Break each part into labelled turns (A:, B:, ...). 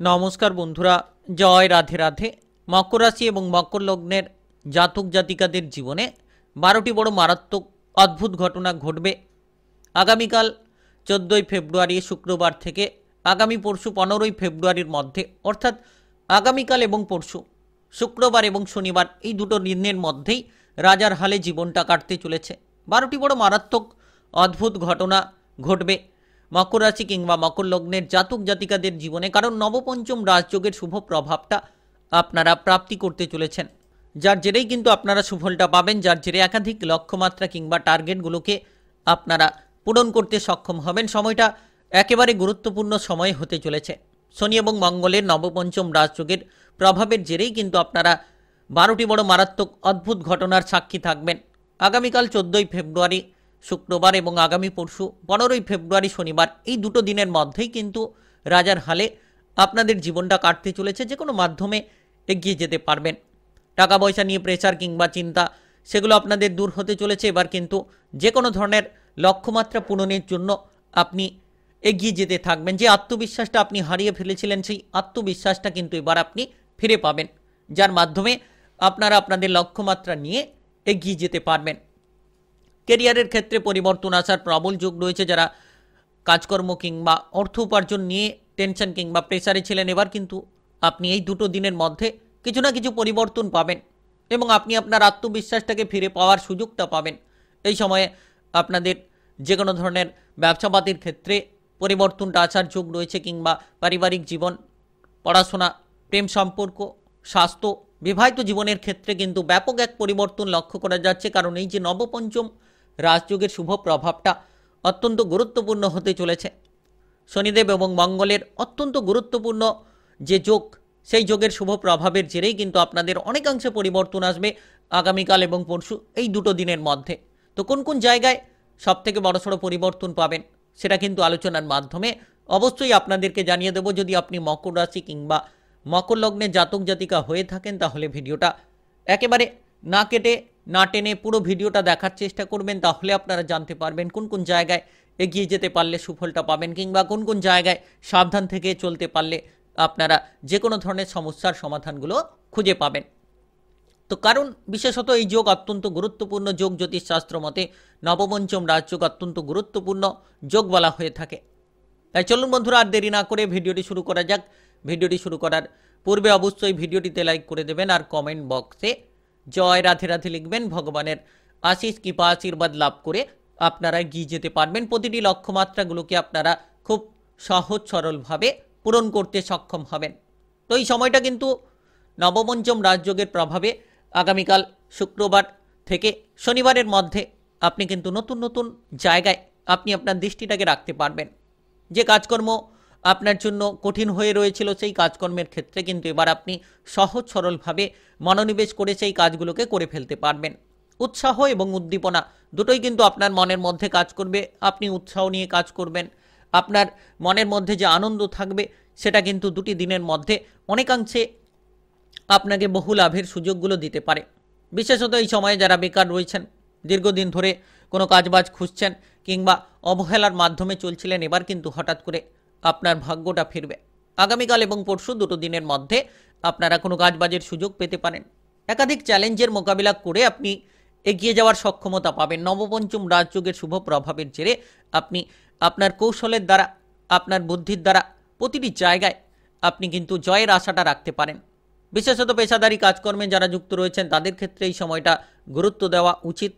A: নমস্কার বন্ধুরা, জয় রাধে রাধে। মকর রাশি এবং মকর লগ্নের জাতক জাতিকাদের জীবনে 12টি বড় মারাত্মক অদ্ভুত ঘটনা ঘটবে আগামীকাল 14ই ফেব্রুয়ারি শুক্রবার থেকে আগামী পরশু 15ই ফেব্রুয়ারির মধ্যে, অর্থাৎ আগামীকাল এবং পরশু শুক্রবার এবং শনিবার এই দুটো দিনের মধ্যেই রাজার হালে জীবনটা কাটতে চলেছে। 12টি বড় মারাত্মক অদ্ভুত ঘটনা ঘটবে মকর রাশি কিংবা মকর লগ্নের জাতক জাতিকাদের জীবনে, কারণ নবপঞ্চম রাজযোগের শুভ প্রভাবটা আপনারা প্রাপ্তি করতে চলেছেন, যার জেরেই কিন্তু আপনারা সুফলটা পাবেন, যার জেরে একাধিক লক্ষ্যমাত্রা কিংবা টার্গেটগুলোকে আপনারা পূরণ করতে সক্ষম হবেন। সময়টা একেবারে গুরুত্বপূর্ণ সময় হতে চলেছে। শনি এবং মঙ্গলের নবপঞ্চম রাজযোগের প্রভাবের জেরেই কিন্তু আপনারা 12টি বড় মারাত্মক অদ্ভুত ঘটনার সাক্ষী থাকবেন। আগামীকাল 14ই ফেব্রুয়ারি শুক্রবার এবং আগামী পরশু 15ই ফেব্রুয়ারি শনিবার এই দুটো দিনের মধ্যেই কিন্তু রাজার হালে আপনাদের জীবনটা কাটতে চলেছে। যে কোনো মাধ্যমে এগিয়ে যেতে পারবেন। টাকা পয়সা নিয়ে প্রেসার কিংবা চিন্তা সেগুলো আপনাদের দূর হতে চলেছে। এবার কিন্তু যে কোনো ধরনের লক্ষ্যমাত্রা পূরণের জন্য আপনি এগিয়ে যেতে থাকবেন। যে আত্মবিশ্বাসটা আপনি হারিয়ে ফেলেছিলেন সেই আত্মবিশ্বাসটা কিন্তু এবার আপনি ফিরে পাবেন, যার মাধ্যমে আপনারা আপনাদের লক্ষ্যমাত্রা নিয়ে এগিয়ে যেতে পারবেন। কেরিয়ারের ক্ষেত্রে পরিবর্তন আসার প্রবল যোগ রয়েছে। যারা কাজকর্ম কিংবা অর্থ উপার্জন নিয়ে টেনশন কিংবা প্রেসারে ছিলেন, এবার কিন্তু আপনি এই দুটো দিনের মধ্যে কিছু না কিছু পরিবর্তন পাবেন এবং আপনি আপনার আত্মবিশ্বাসটাকে ফিরে পাওয়ার সুযোগটা পাবেন। এই সময়ে আপনাদের যে কোনো ধরনের ব্যবসাপাতির ক্ষেত্রে পরিবর্তনটা আসার যোগ রয়েছে, কিংবা পারিবারিক জীবন, পড়াশোনা, প্রেম সম্পর্ক, স্বাস্থ্য, বিবাহিত জীবনের ক্ষেত্রে কিন্তু ব্যাপক এক পরিবর্তন লক্ষ্য করা যাচ্ছে। কারণ এই যে নবপঞ্চম রাজযোগের শুভ প্রভাবটা অত্যন্ত গুরুত্বপূর্ণ হতে চলেছে। শনিদেব এবং মঙ্গলের অত্যন্ত গুরুত্বপূর্ণ যে যোগ, সেই যোগের শুভ প্রভাবের জেরেই কিন্তু আপনাদের অনেকাংশে পরিবর্তন আসবে আগামীকাল এবং পরশু এই দুটো দিনের মধ্যে। তো কোন কোন জায়গায় সবথেকে বড়সড় পরিবর্তন পাবেন সেটা কিন্তু আলোচনার মাধ্যমে অবশ্যই আপনাদেরকে জানিয়ে দেব। যদি আপনি মকর রাশি কিংবা মকর লগ্নে জাতক জাতিকা হয়ে থাকেন, তাহলে ভিডিওটা একেবারে না কেটে না টেনে পুরো ভিডিওটা দেখার চেষ্টা করবেন। তাহলে আপনারা জানতে পারবেন কোন কোন জায়গায় এগিয়ে যেতে পারলে সুফলটা পাবেন, কিংবা কোন কোন জায়গায় সাবধান থেকে চলতে পারলে আপনারা যে কোনো ধরনের সমস্যার সমাধানগুলো খুঁজে পাবেন। তো কারণ বিশেষত এই যোগ অত্যন্ত গুরুত্বপূর্ণ যোগ। জ্যোতিষশাস্ত্র মতে নবপঞ্চম রাজযোগ অত্যন্ত গুরুত্বপূর্ণ যোগ বলা হয়ে থাকে। তাই চলুন বন্ধুরা, আর দেরি না করে ভিডিওটি শুরু করা যাক। ভিডিওটি শুরু করার পূর্বে অবশ্যই ভিডিওটিতে লাইক করে দেবেন আর কমেন্ট বক্সে জয় রাধে রাধে লিখবেন। ভগবানের আশিস কৃপা আশীর্বাদ লাভ করে আপনারা এগিয়ে যেতে পারবেন। প্রতিটি লক্ষ্যমাত্রাগুলোকে আপনারা খুব সহজ সরলভাবে পূরণ করতে সক্ষম হবেন। তো এই সময়টা কিন্তু নবপঞ্চম রাজযোগের প্রভাবে আগামীকাল শুক্রবার থেকে শনিবারের মধ্যে আপনি কিন্তু নতুন নতুন জায়গায় আপনি আপনার দৃষ্টিটাকে রাখতে পারবেন। যে কাজকর্ম আপনার জন্য কঠিন হয়ে রয়েছিল, সেই কাজকর্মের ক্ষেত্রে কিন্তু এবার আপনি সহজ সরলভাবে মনোনিবেশ করে সেই কাজগুলোকে করে ফেলতে পারবেন। উৎসাহ এবং উদ্দীপনা দুটোই কিন্তু আপনার মনের মধ্যে কাজ করবে। আপনি উৎসাহ নিয়ে কাজ করবেন। আপনার মনের মধ্যে যে আনন্দ থাকবে সেটা কিন্তু দুটি দিনের মধ্যে অনেকাংশে আপনাকে বহু লাভের সুযোগগুলো দিতে পারে। বিশেষত এই সময়ে যারা বেকার রয়েছেন, দীর্ঘদিন ধরে কোনো কাজবাজ খুঁজছেন কিংবা অবহেলার মাধ্যমে চলছিলেন, এবার কিন্তু হঠাৎ করে আপনার ভাগ্যটা ফিরবে। আগামীকাল এবং পরশু দুটো দিনের মধ্যে আপনারা কোনো কাজবাজের সুযোগ পেতে পারেন। একাধিক চ্যালেঞ্জের মোকাবিলা করে আপনি এগিয়ে যাওয়ার সক্ষমতা পাবেন। নবপঞ্চম রাজযোগের শুভ প্রভাবের জেরে আপনি আপনার কৌশলের দ্বারা, আপনার বুদ্ধির দ্বারা প্রতিটি জায়গায় আপনি কিন্তু জয়ের আশাটা রাখতে পারেন। বিশেষত পেশাদারি কাজকর্মে যারা যুক্ত রয়েছেন তাদের ক্ষেত্রে এই সময়টা গুরুত্ব দেওয়া উচিত।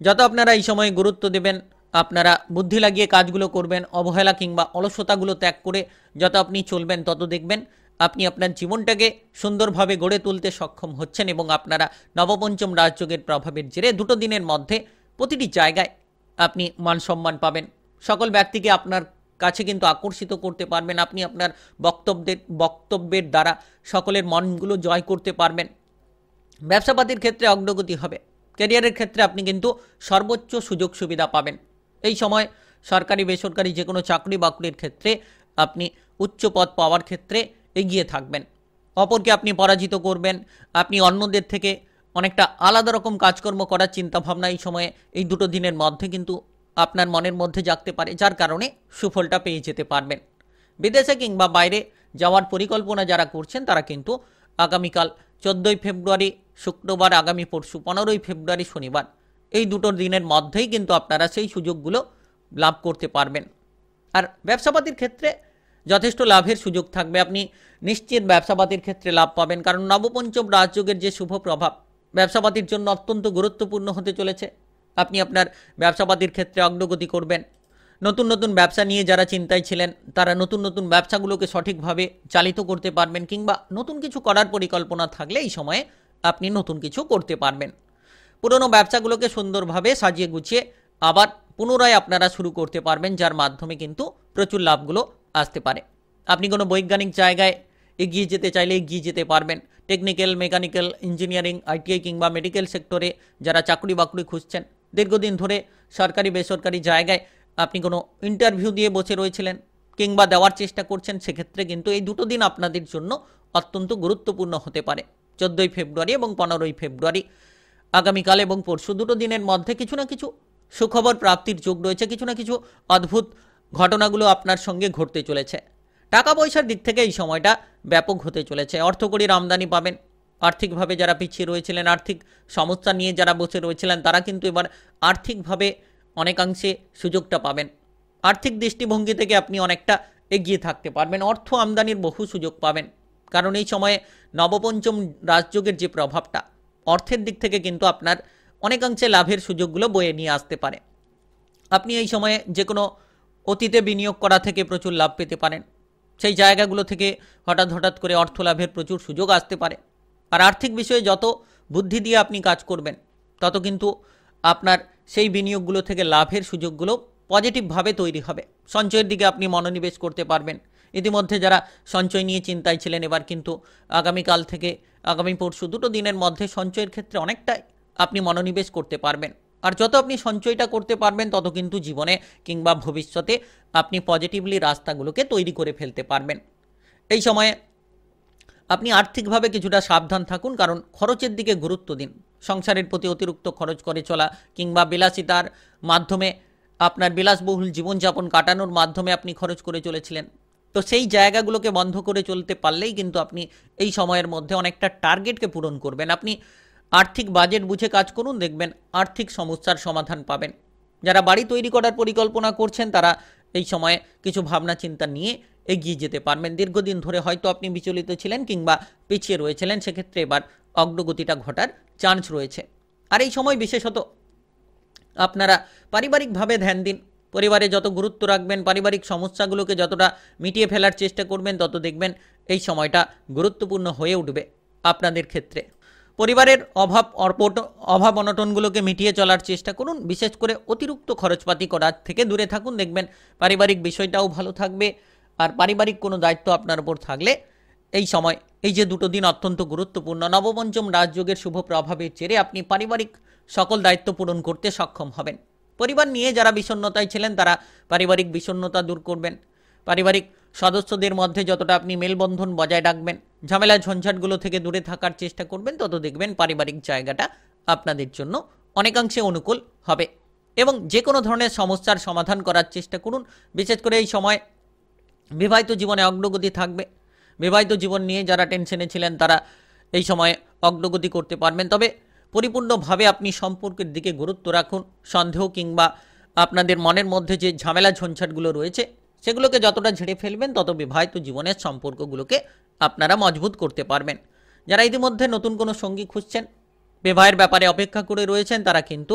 A: যত আপনারা এই সময়ে গুরুত্ব দেবেন, আপনারা বুদ্ধি লাগিয়ে কাজগুলো করবেন, অবহেলা কিংবা অলসতাগুলো ত্যাগ করে যত আপনি চলবেন, তত দেখবেন আপনি আপনার জীবনটাকে সুন্দরভাবে গড়ে তুলতে সক্ষম হচ্ছেন। এবং আপনারা নবপঞ্চম রাজযোগের প্রভাবের জেরে দুটো দিনের মধ্যে প্রতিটি জায়গায় আপনি মান সম্মান পাবেন। সকল ব্যক্তিকে আপনার কাছে কিন্তু আকর্ষিত করতে পারবেন। আপনি আপনার বক্তব্যের দ্বারা সকলের মনগুলো জয় করতে পারবেন। ব্যবসাপাতির ক্ষেত্রে অগ্রগতি হবে। ক্যারিয়ারের ক্ষেত্রে আপনি কিন্তু সর্বোচ্চ সুযোগ সুবিধা পাবেন। এই সময় সরকারি বেসরকারি যে কোনো চাকরি বাকরির ক্ষেত্রে আপনি উচ্চ পদ পাওয়ার ক্ষেত্রে এগিয়ে থাকবেন। অপরকে আপনি পরাজিত করবেন। আপনি অন্যদের থেকে অনেকটা আলাদা রকম কাজকর্ম করার চিন্তাভাবনা এই সময়ে এই দুটো দিনের মধ্যে কিন্তু আপনার মনের মধ্যে জাগতে পারে, যার কারণে সুফলটা পেয়ে যেতে পারবেন। বিদেশে কিংবা বাইরে যাওয়ার পরিকল্পনা যারা করছেন তারা কিন্তু আগামীকাল 14ই ফেব্রুয়ারি শুক্রবার, আগামী পরশু 15ই ফেব্রুয়ারি শনিবার, এই দুটো দিনের মধ্যেই কিন্তু আপনারা সেই সুযোগগুলো লাভ করতে পারবেন। আর ব্যবসাপাতির ক্ষেত্রে যথেষ্ট লাভের সুযোগ থাকবে। আপনি নিশ্চিত ব্যবসাপাতির ক্ষেত্রে লাভ পাবেন, কারণ নবপঞ্চম রাজযোগের যে শুভ প্রভাব ব্যবসাপাতির জন্য অত্যন্ত গুরুত্বপূর্ণ হতে চলেছে। আপনি আপনার ব্যবসাপাতির ক্ষেত্রে অগ্রগতি করবেন। নতুন নতুন ব্যবসা নিয়ে যারা চিন্তায় ছিলেন তারা নতুন নতুন ব্যবসাগুলোকে সঠিকভাবে চালিত করতে পারবেন, কিংবা নতুন কিছু করার পরিকল্পনা থাকলে এই সময়ে আপনি নতুন কিছু করতে পারবেন। পুরনো ব্যবসাগুলোকে সুন্দরভাবে সাজিয়ে গুছিয়ে আবার পুনরায় আপনারা শুরু করতে পারবেন, যার মাধ্যমে কিন্তু প্রচুর লাভগুলো আসতে পারে। আপনি কোনো বৈজ্ঞানিক জায়গায় এগিয়ে যেতে চাইলে এগিয়ে যেতে পারবেন। টেকনিক্যাল, মেকানিক্যাল, ইঞ্জিনিয়ারিং, আইটিআই কিংবা মেডিকেল সেক্টরে যারা চাকরি বাকরি খুঁজছেন, দীর্ঘদিন ধরে সরকারি বেসরকারি জায়গায় আপনি কোনো ইন্টারভিউ দিয়ে বসে রয়েছিলেন কিংবা দেওয়ার চেষ্টা করছেন, সেক্ষেত্রে কিন্তু এই দুটো দিন আপনাদের জন্য অত্যন্ত গুরুত্বপূর্ণ হতে পারে। 14ই ফেব্রুয়ারি এবং 15ই ফেব্রুয়ারি আগামীকাল এবং পরশু দুটো দিনের মধ্যে কিছু না কিছু সুখবর প্রাপ্তির যোগ রয়েছে। কিছু না কিছু অদ্ভুত ঘটনাগুলো আপনার সঙ্গে ঘটতে চলেছে। টাকা পয়সার দিক থেকে এই সময়টা ব্যাপক হতে চলেছে। অর্থকড়ির আমদানি পাবেন। আর্থিকভাবে যারা পিছিয়ে রয়েছিলেন, আর্থিক সমস্যা নিয়ে যারা বসে রয়েছিলেন, তারা কিন্তু এবার আর্থিকভাবে অনেকাংশে সুযোগটা পাবেন। আর্থিক দৃষ্টিভঙ্গি থেকে আপনি অনেকটা এগিয়ে থাকতে পারবেন। অর্থ আমদানির বহু সুযোগ পাবেন, কারণ এই সময়ে নবপঞ্চম রাজযোগের যে প্রভাবটা অর্থের দিক থেকে কিন্তু আপনার অনেকাংশে লাভের সুযোগগুলো বয়ে নিয়ে আসতে পারে। আপনি এই সময়ে যে কোনো অতীতে বিনিয়োগ করা থেকে প্রচুর লাভ পেতে পারেন। সেই জায়গাগুলো থেকে হঠাৎ করে অর্থ লাভের প্রচুর সুযোগ আসতে পারে। আর আর্থিক বিষয়ে যত বুদ্ধি দিয়ে আপনি কাজ করবেন, তত কিন্তু আপনার সেই বিনিয়োগগুলো থেকে লাভের সুযোগগুলো পজিটিভভাবে তৈরি হবে। সঞ্চয়ের দিকে আপনি মনোনিবেশ করতে পারবেন। ইতিমধ্যে যারা সঞ্চয় নিয়ে চিন্তায় ছিলেন, এবার কিন্তু আগামীকাল থেকে আগামী পরশু দুটো দিনের মধ্যে সঞ্চয়ের ক্ষেত্রে অনেকটাই আপনি মনোনিবেশ করতে পারবেন। আর যত আপনি সঞ্চয়টা করতে পারবেন, তত কিন্তু জীবনে কিংবা ভবিষ্যতে আপনি পজিটিভলি রাস্তাগুলোকে তৈরি করে ফেলতে পারবেন। এই সময়ে আপনি আর্থিকভাবে কিছুটা সাবধান থাকুন, কারণ খরচের দিকে গুরুত্ব দিন। সংসারের প্রতি অতিরিক্ত খরচ করে চলা কিংবা বিলাসিতার মাধ্যমে আপনার বিলাসবহুল জীবনযাপন কাটানোর মাধ্যমে আপনি খরচ করে চলেছিলেন, তো সেই জায়গাগুলোকে বন্ধ করে চলতে পারলেই কিন্তু আপনি এই সময়ের মধ্যে অনেকটা টার্গেটকে পূরণ করবেন। আপনি আর্থিক বাজেট বুঝে কাজ করুন, দেখবেন আর্থিক সমস্যার সমাধান পাবেন। যারা বাড়ি তৈরি করার পরিকল্পনা করছেন, তারা এই সময়ে কিছু ভাবনা চিন্তা নিয়ে এগিয়ে যেতে পারবেন। দীর্ঘদিন ধরে হয়তো আপনি বিচলিত ছিলেন কিংবা পিছিয়ে রয়েছিলেন, সেক্ষেত্রে এবার অগ্রগতিটা ঘটার চান্স রয়েছে। আর এই সময় বিশেষত আপনারা পারিবারিকভাবে ধ্যান দিন। পরিবারে যত গুরুত্ব রাখবেন, পারিবারিক সমস্যাগুলোকে যতটা মিটিয়ে ফেলার চেষ্টা করবেন, তত দেখবেন এই সময়টা গুরুত্বপূর্ণ হয়ে উঠবে আপনাদের ক্ষেত্রে। পরিবারের অভাব অনটনগুলোকে মিটিয়ে চলার চেষ্টা করুন। বিশেষ করে অতিরিক্ত খরচপাতি করার থেকে দূরে থাকুন, দেখবেন পারিবারিক বিষয়টাও ভালো থাকবে। আর পারিবারিক কোনো দায়িত্ব আপনার উপর থাকলে এই সময়, এই যে দুটো দিন অত্যন্ত গুরুত্বপূর্ণ, নবপঞ্চম রাজযোগের শুভ প্রভাবের জেরে আপনি পারিবারিক সকল দায়িত্ব পূরণ করতে সক্ষম হবেন। পরিবার নিয়ে যারা বিষণ্ণতায় ছিলেন, তারা পারিবারিক বিষণ্ণতা দূর করবেন। পারিবারিক সদস্যদের মধ্যে যতটা আপনি মেলবন্ধন বজায় রাখবেন, ঝামেলা ঝঞ্ঝাটগুলো থেকে দূরে থাকার চেষ্টা করবেন, তত দেখবেন পারিবারিক জায়গাটা আপনাদের জন্য অনেকাংশে অনুকূল হবে। এবং যে কোনো ধরনের সমস্যার সমাধান করার চেষ্টা করুন। বিশেষ করে এই সময় বিবাহিত জীবনে অগ্রগতি থাকবে। বিবাহিত জীবন নিয়ে যারা টেনশনে ছিলেন, তারা এই সময়ে অগ্রগতি করতে পারবেন। তবে পরিপূর্ণভাবে আপনি সম্পর্কের দিকে গুরুত্ব রাখুন। সন্দেহ কিংবা আপনাদের মনের মধ্যে যে ঝামেলা ঝঞ্ঝাটগুলো রয়েছে, সেগুলোকে যতটা ঝেড়ে ফেলবেন, তত বিবাহিত জীবনের সম্পর্কগুলোকে আপনারা মজবুত করতে পারবেন। যারা ইতিমধ্যে নতুন কোনো সঙ্গী খুঁজছেন, বিবাহের ব্যাপারে অপেক্ষা করে রয়েছেন, তারা কিন্তু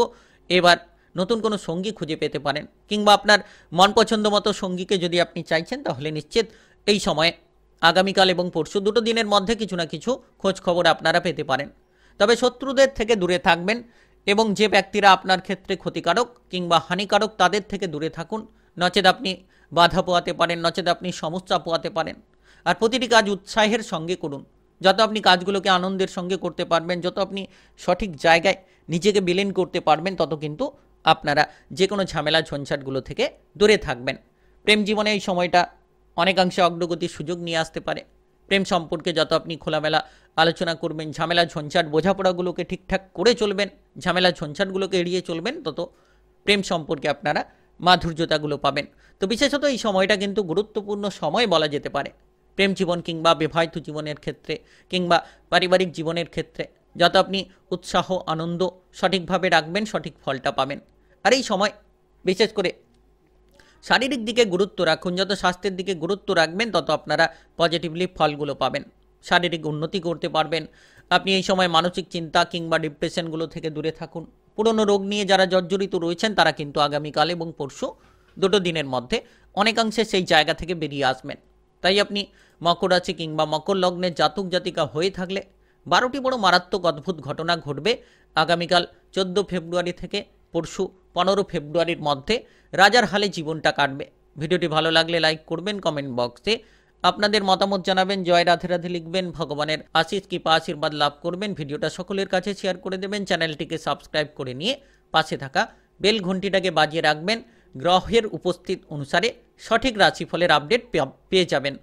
A: এবার নতুন কোনো সঙ্গী খুঁজে পেতে পারেন। কিংবা আপনার মন পছন্দ মতো সঙ্গীকে যদি আপনি চাইছেন, তাহলে নিশ্চিত এই সময়ে আগামীকাল এবং পরশু দুটো দিনের মধ্যে কিছু না কিছু খোঁজ খবর আপনারা পেতে পারেন। তবে শত্রুদের থেকে দূরে থাকবেন এবং যে ব্যক্তিরা আপনার ক্ষেত্রে ক্ষতিকারক কিংবা হানিকারক, তাদের থেকে দূরে থাকুন। নচেত আপনি বাধা পোয়াতে পারেন, নচেত আপনি সমস্যা পোয়াতে পারেন। আর প্রতিটি কাজ উৎসাহের সঙ্গে করুন। যত আপনি কাজগুলোকে আনন্দের সঙ্গে করতে পারবেন, যত আপনি সঠিক জায়গায় নিজেকে বিলীন করতে পারবেন, তত কিন্তু আপনারা যে কোনো ঝামেলা ঝঞ্ঝাটগুলো থেকে দূরে থাকবেন। প্রেম জীবনে এই সময়টা অনেকাংশে অগ্রগতির সুযোগ নিয়ে আসতে পারে। প্রেম সম্পর্কে যত আপনি খোলামেলা আলোচনা করবেন, ঝামেলা ঝঞ্ঝাট বোঝাপড়াগুলোকে ঠিকঠাক করে চলবেন, ঝামেলা ঝঞ্ঝাটগুলোকে এড়িয়ে চলবেন, তত প্রেম সম্পর্কে আপনারা মাধুর্যতাগুলো পাবেন। তো বিশেষত এই সময়টা কিন্তু গুরুত্বপূর্ণ সময় বলা যেতে পারে। প্রেম জীবন কিংবা বিবাহিত জীবনের ক্ষেত্রে কিংবা পারিবারিক জীবনের ক্ষেত্রে যত আপনি উৎসাহ আনন্দ সঠিকভাবে রাখবেন সঠিক ফলটা পাবেন। আর এই সময় বিশেষ করে শারীরিক দিকে গুরুত্ব রাখুন, যত স্বাস্থ্যের দিকে গুরুত্ব রাখবেন তত আপনারা পজিটিভলি ফলগুলো পাবেন, শারীরিক উন্নতি করতে পারবেন। আপনি এই সময় মানসিক চিন্তা কিংবা ডিপ্রেশনগুলো থেকে দূরে থাকুন। পুরনো রোগ নিয়ে যারা জর্জরিত রয়েছেন তারা কিন্তু আগামীকাল এবং পরশু দুটো দিনের মধ্যে অনেকাংশে সেই জায়গা থেকে বেরিয়ে আসবেন। তাই আপনি মকর রাশি কিংবা মকর লগ্নের জাতক জাতিকা হয়ে থাকলে 12টি বড় মারাত্মক অদ্ভুত ঘটনা ঘটবে আগামীকাল 14 ফেব্রুয়ারি থেকে পরশু 15 ফেব্রুয়ারির মধ্যে। রাজার হালে জীবনটা কাটবে। ভিডিওটি ভালো লাগলে লাইক করবেন, কমেন্ট বক্সে আপনাদের মতামত জানাবেন, জয় রাধে রাধে লিখবেন, ভগবানের আশিস কৃপা আশীর্বাদ লাভ করবেন। ভিডিওটা সকলের কাছে শেয়ার করে দেবেন, চ্যানেলটিকে সাবস্ক্রাইব করে নিয়ে পাশে থাকা বেল ঘন্টিটাকে বাজিয়ে রাখবেন। গ্রহের উপস্থিত অনুসারে সঠিক রাশিফলের আপডেট পেয়ে যাবেন।